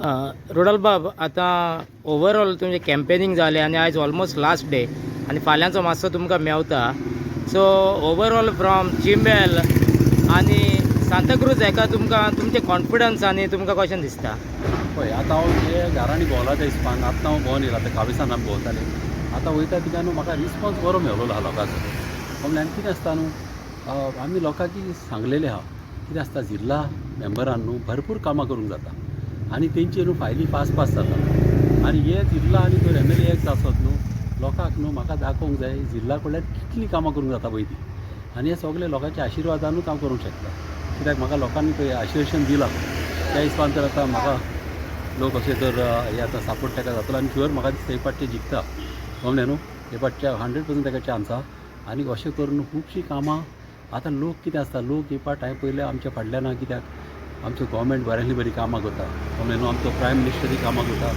रुडल बाब, आता ओवरऑल तुमचे कॅम्पेनिंग जालें आनी आयज ऑलमोस्ट लास्ट डे आनी फाल्यांचो मातसो तुमकां मेवता. सो ओवरऑल फ्रॉम चिंबेल आनी सांताक्रूज हेका तुमकां तुमचे कॉन्फिडन्स आनी तुमकां कशें दिसता? पळय आतां हांव हे घरांनी भोंवला त्या हिसपान आतां हांव भोंवन येयला आतां कावेसान आमी भोंवताले. आतां वयता तिका न्हू म्हाका रिस्पॉन्स बरो मेळ्ळो आहा लोकांचो. म्हणल्यार कितें आसता न्हू, आमी लोकांक सांगलेलें आहा कितें आसता, जिल्ला मेंबरान न्हू भरपूर कामां करूंक जाता आनी तेंचे न्हू फायली पास जाता. आनी हे जिल्ला आनी तो MLA एक आसत न्हू, लोकांक न्हू म्हाका दाखोवंक जाय जिल्ला कडल्यान कितलीं कामां करूंक जाता पळय ती. आनी हे सगळे लोकांच्या आशिर्वादानूच हांव करूंक शकता. कित्याक म्हाका लोकांनी पळय आश्वासन दिलां त्या हिसपान तर आतां म्हाका लोक अशें तर हे आतां सपोर्ट ताका जातलो आनी शुअर म्हाका दिसता हे पाटचे जिखता. समलें न्हू, हे पाटच्या 100% ताका चान्स आहा. आनी अशें करून खुबशीं कामां आतां लोक कितें आसता, लोक हे पाट हांवें पयलें आमच्या फाटल्यान आहा. कित्याक आमचो गोवमेंट बऱ्यांतली बरी कामां करता. समलें न्हू, आमचो प्रायम मिनिस्टरूय कामां करता.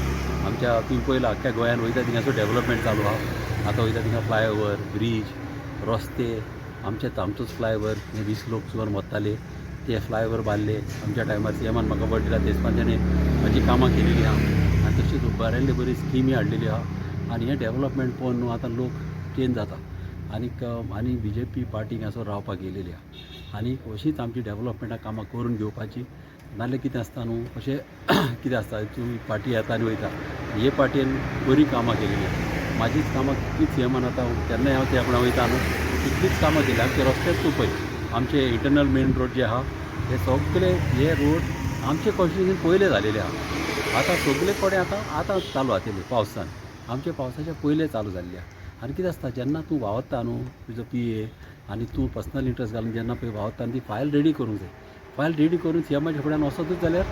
आमच्या तुमी पयलां आख्ख्या गोंयान वयता थिंगासो डेवलपमेंट चालू आहा. आतां वयता थिंगा फ्लायओवर, ब्रीज, रस्ते, आमचोच फ्लायओवर हे 20 लोक सुमार मरताले ते फ्लायओवर बांदले. आमच्या टायमार CMान म्हाका बट दिला, तेजपान ताणें म्हाजी कामां केलेलीं आहा आनी तशीच बऱ्यांतली बरी स्किमी हाडलेली आहा. आनी हे डेवलपमेंट पळोवन न्हू आतां लोक चेंज जाता आनी BJP पार्टी हांगासर रावपाक येयलेली आहा. आनी अशीच आमची डेवलपमेंटा कामां करून घेवपाची. नाजाल्यार कितें आसता न्हू, अशें कितें आसता तूं पार्टी येता आनी वयता. हे पार्टयेन बरी कामां केलेलीं आहा. म्हाजीच कामां कितलींच CMान आतां केन्नाय हांव त्या कोणा वयता न्हू, कितलींच कामां केली. आमचे रस्तेच तूं पळय, आमचे इंटरनल मेन रोड जे आहा हे सगळे हे रोड आमचे कॉन्स्टिट्युन्सीन पयले जालेले आहा. आतां सगळे कडेन आतां चालू जातले पावसान, आमचे पावसाच्या पयले चालू जाल्ले आहा. आनी कितें आसता, जेन्ना तूं वावरता न्हू तुजो PA आनी तूं पर्सनल इंट्रस्ट घालून जेन्ना पळय वावरता ती फायल रेडी करूंक जाय. फायल रेडी करून CMाच्या फुड्यान वचतूच जाल्यार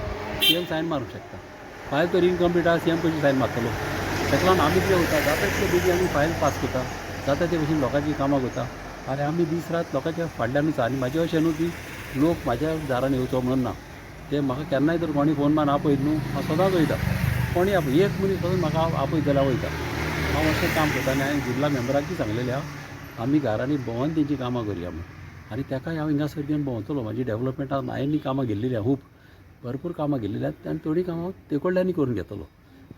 CM सायन मारूंक शकता. फायल तर इनकम्प्लीट आहा, CM कशी सायन मारतलो? ताका लागून आमी कितें वयता, जाता तितले बेगीन आमी फायल पास करता, जाता ते भशेन लोकांची कामां करता आनी आमी दीस रात लोकांच्या फाटल्यानूच आहा. आनी म्हाजें अशें न्हू की लोक म्हाज्या दारान येवचो म्हणून ना. ते म्हाका केन्नाय तर कोणी फोन मारून आपयत न्हू, हांव सदांच वयता. कोणी एक मनीस पासून म्हाका आपयत जाल्यार वयता. हांव अशें काम करता आनी हांवें जिल्ला मेंबराकूय सांगलेलें आहा आमी घरांनी भोंवन तेंची कामां करया म्हणून. आनी ताकाय हांव हिंगासर घेवन भोंवतलो. म्हाजी डेवलपमेंटान हांवेंनी कामां केल्लीं आहा, खूब भरपूर कामां केल्लीं आहात आनी थोडीं कामां ते कडल्यानूय करून घेतलो.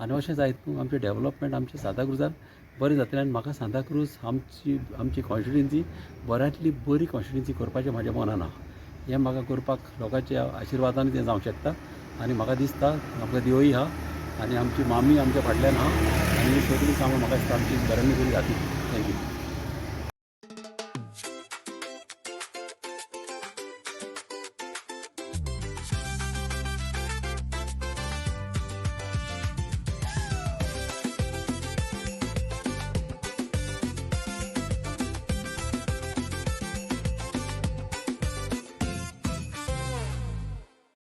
आनी अशें जायत न्हू, आमचें डेवलपमेंट आमच्या सांताक्रुजान बरें जातलें. आनी म्हाका सांताक्रूज आमची कॉन्स्टिट्युन्सी बऱ्यांतली बरी कॉन्स्टिट्युन्सी करपाचें म्हाज्या मनान आहा. हें म्हाका करपाक लोकांच्या आशिर्वादान तें जावंक शकता. आनी म्हाका दिसता आमकां देवूय आहा आनी आमची मामी आमच्या फाटल्यान आहा आनी सगळीं कामां म्हाका दिसता आमची बऱ्यांनी बरी जातली. थँक्यू.